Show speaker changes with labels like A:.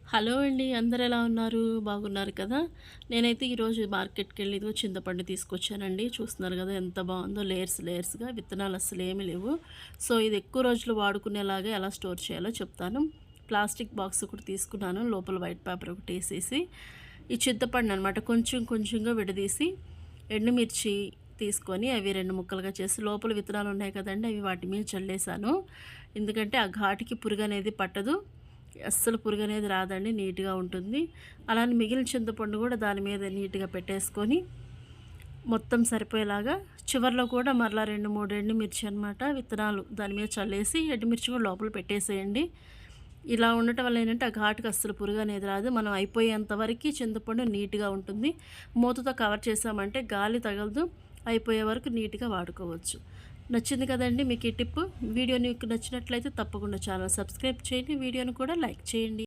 A: Hello అండి. అందరూ ఎలా ఉన్నారు? బాగున్నారు కదా! నేనైతే ఈరోజు మార్కెట్‌కెళ్ళి ఇదిగో చింతపండు తీసుకొచ్చానండి. చూస్తున్నారు కదా! ఎంత బావుందో లేయర్స్ లేయర్స్‌గా విత్తనాలు అస్సలేమి లేవు. సో, ఇది ఎక్కువ రోజులు వాడుకునేలాగా ఎలా స్టోర్ చేయాలో చెప్తాను. ప్లాస్టిక్ బాక్స్ ఒకటి తీసుకున్నాను. లోపల వైట్ పేపర్ ఒకటేసేసి, ఈ చింతపండనమాట కొంచెం కొంచెంగా విడదీసి, ఎండుమిర్చి తీసుకొని అవి 2 ముక్కలుగా చేసి లోపల విత్తనాలు ఉన్నాయి కదండీ! అవి వాటి మీద చల్లేసాను. ఎందుకంటే ఆ ఘాటుకి పురుగనేది పట్టదు. అస్సలు పురుగనేది రాదండి. నీట్‌గా ఉంటుంది. అలానే మిగిలిన చింతపండు కూడా దాని మీద నీట్‌గా పెట్టేసుకొని, మొత్తం సరిపోయేలాగా చివర్లో కూడా మరలా 2, 3 ఎండుమిర్చి అనమాట విత్తనాలు దాని మీద చల్లేసి, ఎండుమిర్చి కూడా లోపల పెట్టేసేయండి. ఇలా ఉండటం వల్ల ఏంటంటే, ఆ ఘాటుకి అస్సలు పురుగనేది రాదు. మనం అయిపోయేంత వరకి చింతపండు నీట్‌గా ఉంటుంది. మూతతో కవర్ చేసామంటే గాలి తగలదు. అయిపోయే వరకు నీట్‌గా వాడుకోవచ్చు. నచ్చింది కదండీ మీకు ఈ టిప్పు. వీడియో మీకు నచ్చినట్లయితే తప్పకుండా ఛానల్ సబ్స్క్రైబ్ చేయండి. వీడియోని కూడా లైక్ చేయండి.